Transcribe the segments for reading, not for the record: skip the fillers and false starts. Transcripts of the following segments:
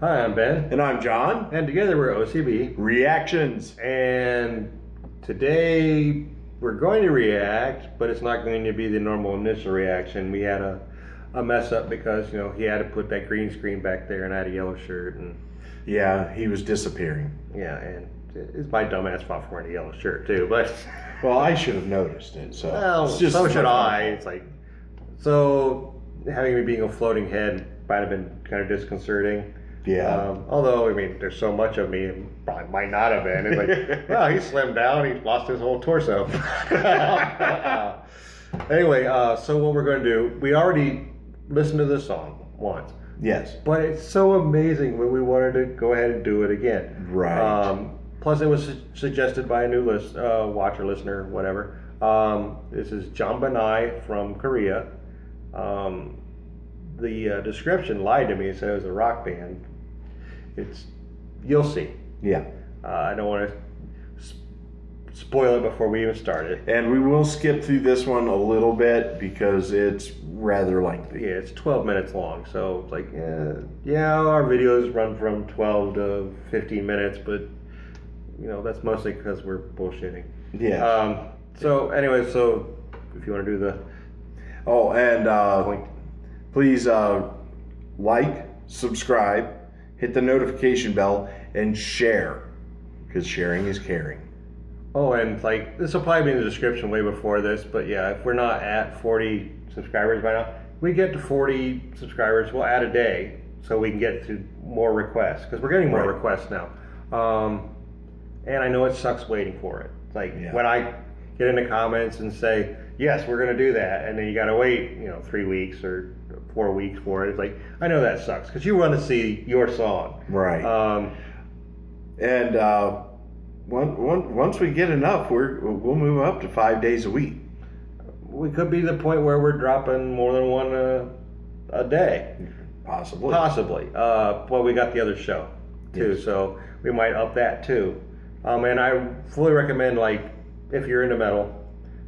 Hi, I'm Ben. And I'm John. And together we're OCB. Reactions. And today we're going to react, but it's not going to be the normal initial reaction. We had a mess up because, he had to put that green screen back there and I had a yellow shirt. And yeah, he was disappearing. Yeah, and it's my dumbass fault for wearing a yellow shirt too, but... Well, I should have noticed it, so... Well, it's just so should I. It's like... So, having me being a floating head might have been kind of disconcerting. Yeah. Although, there's so much of me, it probably might not have been. It's like, well, he slimmed down, he lost his whole torso. Anyway, so what we're going to do, we already listened to this song once. Yes. But it's so amazing when we wanted to go ahead and do it again. Right. Plus, it was suggested by a new watcher, listener, whatever. This is Jambinai from Korea. The description lied to me and said it was a rock band. You'll see. Yeah. I don't want to spoil it before we even start it. And we will skip through this one a little bit because it's rather lengthy. Yeah, it's 12 minutes long, so it's like, yeah, our videos run from 12 to 15 minutes, but that's mostly because we're bullshitting. Yeah. So anyway, if you want to do the... Oh, and point. Please like, subscribe, hit the notification bell, and share, because sharing is caring. Oh, and this will probably be in the description way before this, but yeah, if we're not at 40 subscribers by now, we get to 40 subscribers, we'll add a day so we can get to more requests, because we're getting more requests now. And I know it sucks waiting for it. It's like when I get in the comments and say, yes, we're going to do that, and then you got to wait, 3 weeks or 4 weeks for it. It's like, I know that sucks because you want to see your song. Right. And once we get enough, we'll move up to 5 days a week. We could be the point where we're dropping more than one a day. Possibly. Well, we got the other show too, so we might up that too. And I fully recommend, if you're into metal,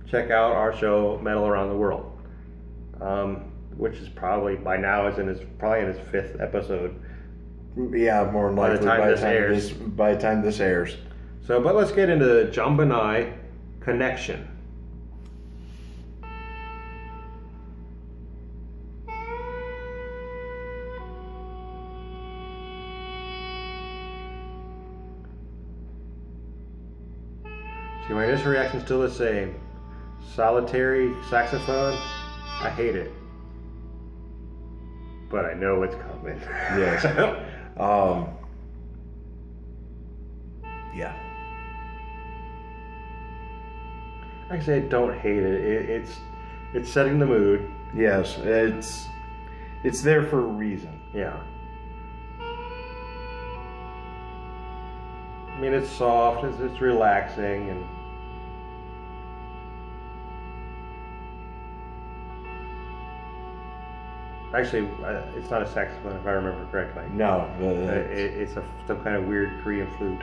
check out our show, Metal Around the World, which is probably by now probably in its 5th episode. Yeah, more than likely by the time this airs. So, but let's get into Jambinai Connection. See, my initial reaction is still the same. Solitary saxophone, I hate it. But I know it's coming. Yes. Yeah. Like I say, I don't hate it. It's setting the mood. Yes, it's there for a reason. Yeah. It's soft, it's relaxing, and actually, it's not a saxophone if I remember correctly. No, it's some kind of weird Korean flute.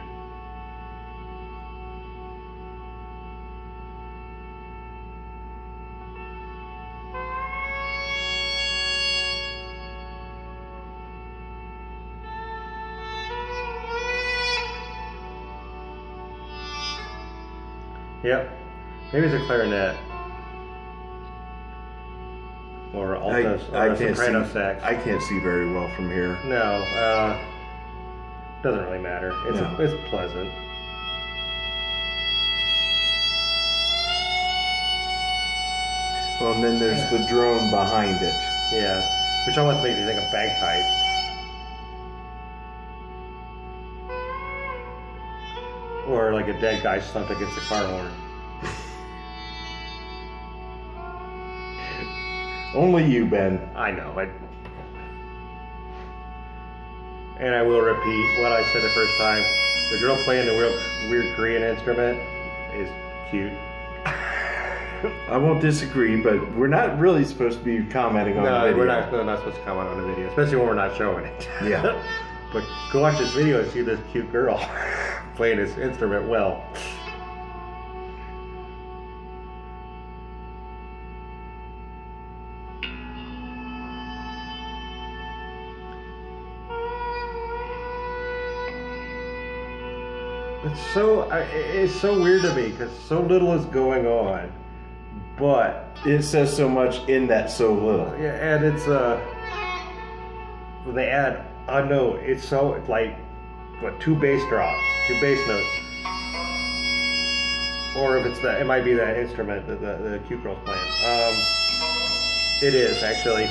Yep, maybe it's a clarinet or alto or a soprano sax. I can't see very well from here. No, doesn't really matter. It's pleasant. Well, and then there's the drone behind it. Yeah, which almost makes me think of bagpipes. Or like a dead guy slumped against a car horn. Only you, Ben. I know. And I will repeat what I said the first time. The girl playing the weird Korean instrument is cute. I won't disagree, but we're not really supposed to be commenting on the video. No, we're not supposed to comment on the video, especially when we're not showing it. Yeah. But go watch this video and see this cute girl playing this instrument well. It's so weird to me because so little is going on, but it says so much in that so little. Yeah, and it's when they add a note, it's like what, two bass notes, or if it's it might be that instrument that the cute girl's playing. It is actually.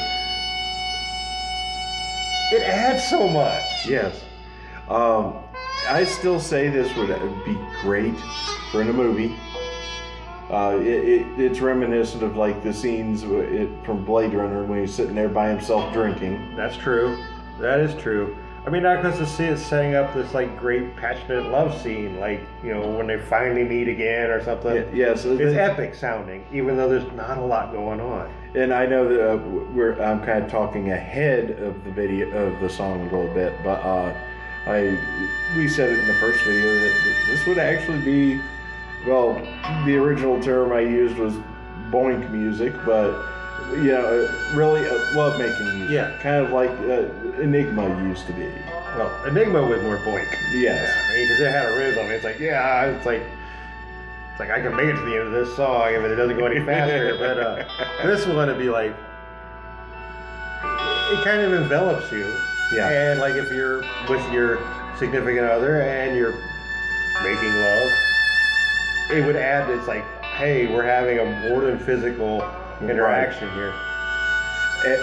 It adds so much. Yes. I still say this would be great for in a movie. It's reminiscent of like the scenes from Blade Runner when he's sitting there by himself drinking. That's true. That is true. I mean, not because the scene is setting up this like great passionate love scene, like, you know, when they finally meet again or something. Yes, it's epic sounding, even though there's not a lot going on. And I know that I'm kind of talking ahead of the video of the song a little bit, but we said it in the first video that this would actually be, well, the original term I used was boink music, but you know, really love-making music. Yeah. Kind of like Enigma used to be. Well, Enigma was more boink. Yes. Yeah, because it had a rhythm. It's like, it's like I can make it to the end of this song if it doesn't go any faster. But this one would be like, it kind of envelops you. Yeah. And like if you're with your significant other and you're making love, it would add, it's like, hey, we're having a more than physical interaction here. I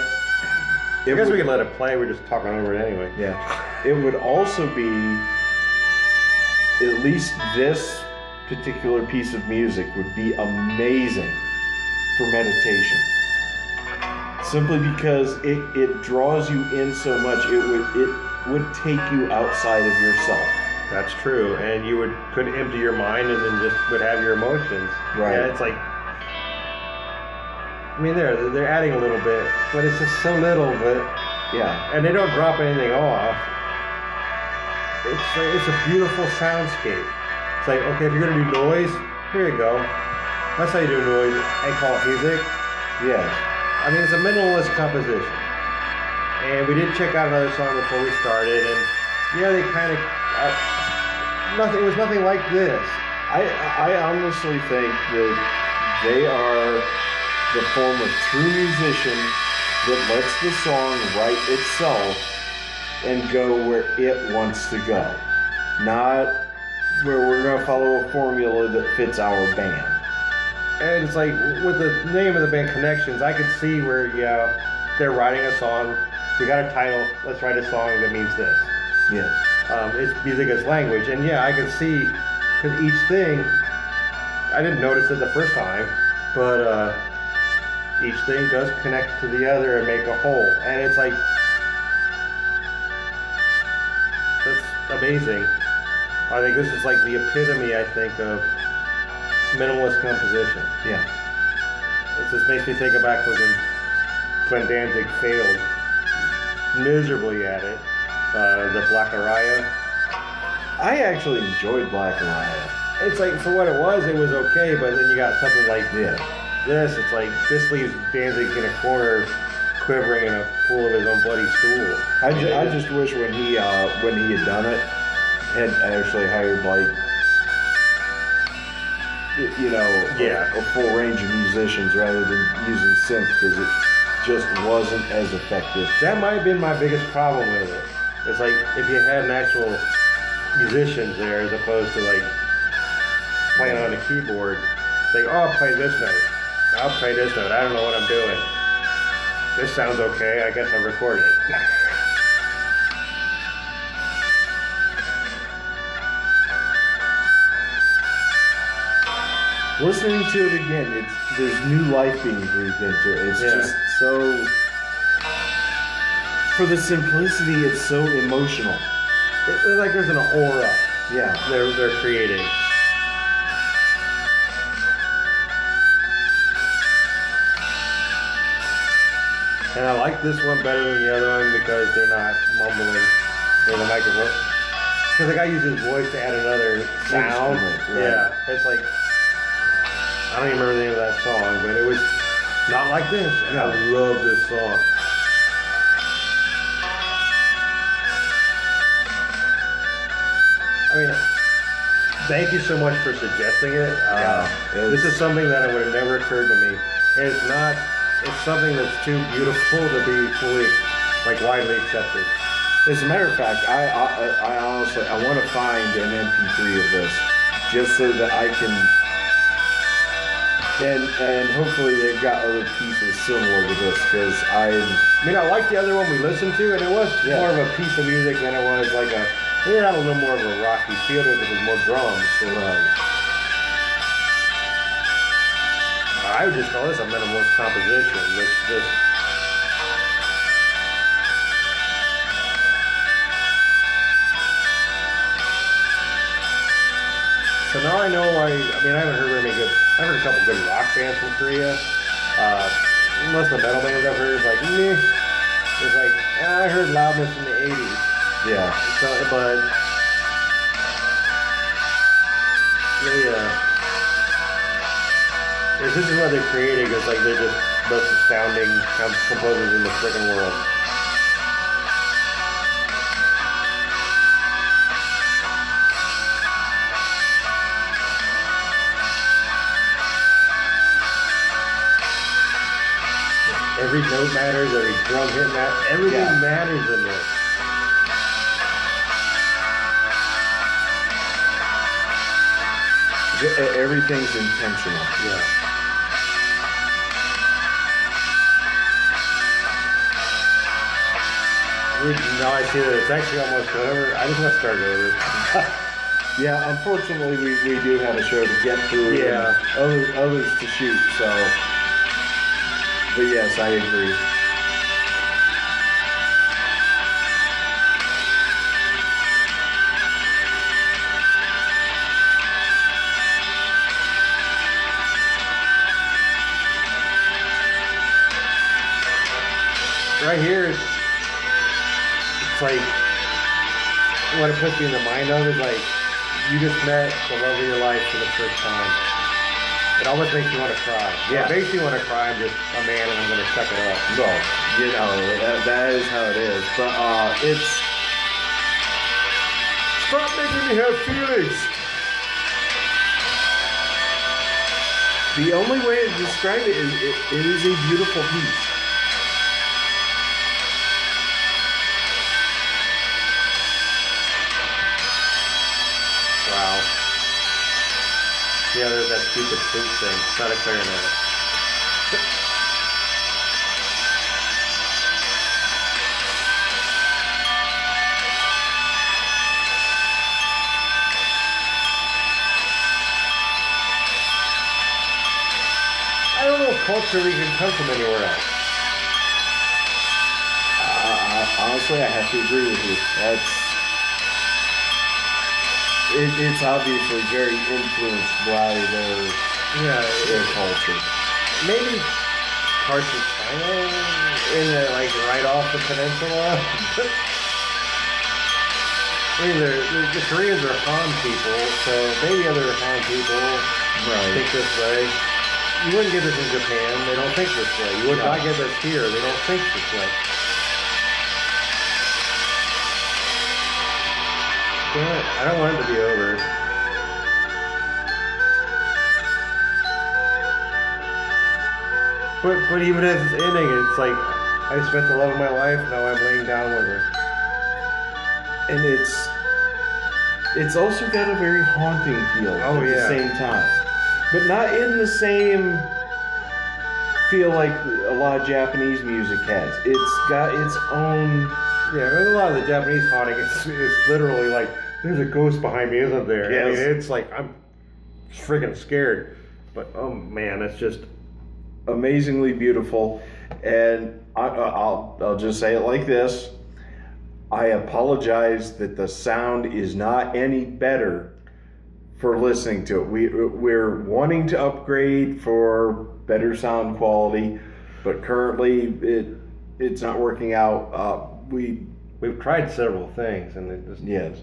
guess we can let it play. We're just talking over it anyway. Yeah. It would also be, at least this particular piece of music would be amazing for meditation. Simply because it draws you in so much, it would take you outside of yourself. That's true, and you could empty your mind and then just would have your emotions. Right. Yeah, it's like, I mean, they're adding a little bit, but it's just so little. But yeah, and they don't drop anything off. It's a beautiful soundscape. It's like, okay, if you're gonna do noise, here you go. That's how you do noise and call it music. Yeah. I mean, it's a minimalist composition, and we did check out another song before we started, and yeah, they kind of nothing. It was nothing like this. I honestly think that they are the form of true musician that lets the song write itself and go where it wants to go, not where we're going to follow a formula that fits our band. And it's like, with the name of the band, Connections, I could see where, they're writing a song, we got a title, let's write a song that means this. Yes. It's music as language, and I can see, because each thing, I didn't notice it the first time, but each thing does connect to the other and make a whole, and it's like, that's amazing. I think this is like the epitome, I think, of minimalist composition. Yeah. This just makes me think back when Glenn Danzig failed miserably at it. The Black Araya. I actually enjoyed Black Araya. It's like, for what it was okay, but then you got something like this. It's like, this leaves Danzig in a corner quivering in a pool of his own bloody stool. I just wish when he had done it, had actually hired a full range of musicians rather than using synth, because it just wasn't as effective. That might have been my biggest problem with it. It's like, if you had an actual musicians there as opposed to like playing on a keyboard, it's like, oh, I'll play this note. I'll play this note. I don't know what I'm doing. This sounds okay. I guess I'll record it. Listening to it again, there's new life being breathed into it. It's just so, for the simplicity, it's so emotional. It's like there's an aura. Yeah, they're creating. And I like this one better than the other one because they're not mumbling in the microphone. Because the guy uses his voice to add another sound. Right. Yeah, it's like, I don't even remember the name of that song, but it was not like this. And I love this song. I mean, thank you so much for suggesting it. This is something that would have never occurred to me. And it's something that's too beautiful to be fully, widely accepted. As a matter of fact, I honestly, I want to find an MP3 of this, just so that I can, and hopefully they've got other pieces similar to this, because I like the other one we listened to, and it was more of a piece of music than it was it had a little more of a rocky feel to it because it was more drums. So, I would just call this a minimalist composition, which just. So now I know I haven't heard very many good. I've heard a couple good rock bands from Korea. Most of the metal bands I've heard meh. It's I heard Loudness in the 80s. yeah. So, but if this is what they're creating, it's they're just most astounding composers in the freaking world. Every note matters, every drum hit matters, everything matters in this. Everything's intentional. Yeah. Now I see that it's actually almost over. I just want to start over. Yeah, unfortunately we do have a show to get through. Yeah. And others to shoot, so. But yes, I agree. Right here, it's what it puts you in the mind of is you just met the love of your life for the first time. It almost makes you want to cry. Yeah. It makes you want to cry. I'm just a man and I'm going to suck it up. No, that is how it is. But it's stop making me have feelings. The only way to describe it is it is a beautiful piece. Wow. Yeah, there's that stupid flute thing. It's not a clarinet. I don't know if culture even comes from anywhere else. Honestly, I have to agree with you. It's obviously very influenced by their culture. Maybe parts of China, right off the peninsula. The Koreans are Han people, so maybe other Han people think this way. You wouldn't get this in Japan. They don't think this way. You would not get this here. They don't think this way. Damn it. I don't want it to be over. But even as it's ending, it's I spent the love of my life, now I'm laying down with her. And it's also got a very haunting feel at the same time. But not in the same feel like a lot of Japanese music has. It's got its own. Yeah, there's a lot of the Japanese haunting. It's literally there's a ghost behind me, isn't there? Yes. It's I'm freaking scared. But oh man, it's just amazingly beautiful. And I'll just say it like this. I apologize that the sound is not any better for listening to it. We're wanting to upgrade for better sound quality, but currently it's not working out. We've tried several things, and it just yes.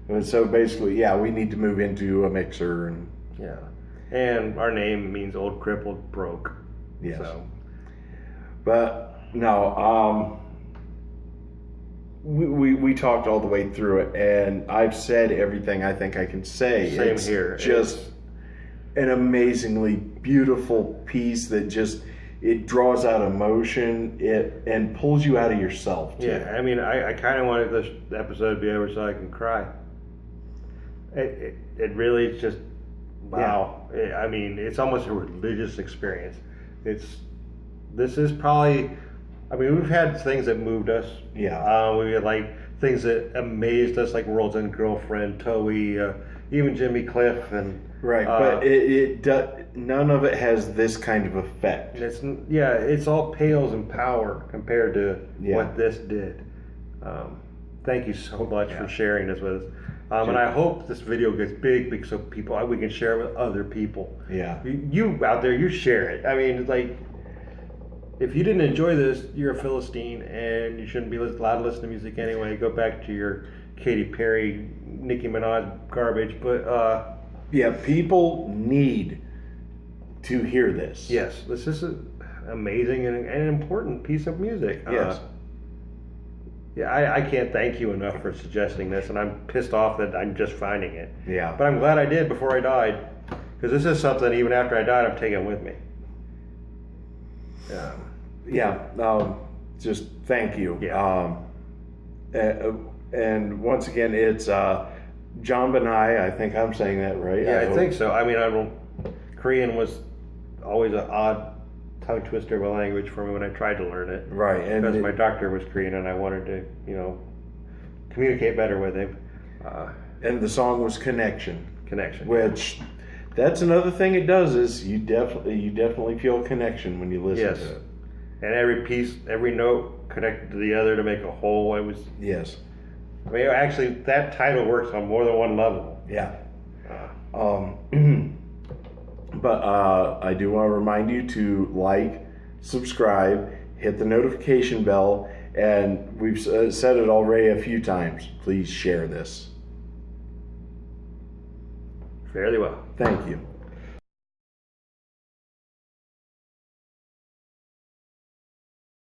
And so basically, we need to move into a mixer and and our name means old crippled broke. Yes. So. But no, we talked all the way through it, and I've said everything I think I can say. Same here. Just an amazingly beautiful piece that just it draws out emotion, and pulls you out of yourself too. Yeah, I mean, I kind of wanted this episode to be over so I can cry. It really is just wow. Yeah. I mean, it's almost a religious experience. This is probably. I mean, we've had things that moved us. Yeah. We had like things that amazed us, like World's End Girlfriend, Toei, even Jimmy Cliff, and right. But none of it has this kind of effect. It's all pales in power compared to what this did. Thank you so much for sharing this with us. And I hope this video gets big, so we can share it with other people. Yeah. You out there, you share it. I mean, like. If you didn't enjoy this, you're a Philistine, and you shouldn't be allowed to listen to music anyway. Go back to your Katy Perry, Nicki Minaj garbage. But people need to hear this. Yes, this is an amazing and an important piece of music. Yes. I can't thank you enough for suggesting this, and I'm pissed off that I'm just finding it. Yeah. But I'm glad I did before I died, because this is something even after I died I'm taking with me. Just thank you. Yeah. And once again, it's Jambinai. I think I'm saying that right. Yeah, I think so. I mean, Korean was always an odd tongue twister of a language for me when I tried to learn it. Right, and because my doctor was Korean, and I wanted to, communicate better with him. And the song was Connection. Connection. Which, that's another thing it does is you definitely feel a connection when you listen to it. And every piece, every note connected to the other to make a whole. It was. Yes. I mean, actually, that title works on more than one level. Yeah. But I do want to remind you to like, subscribe, hit the notification bell, and we've said it already a few times. Please share this. Fairly well. Thank you.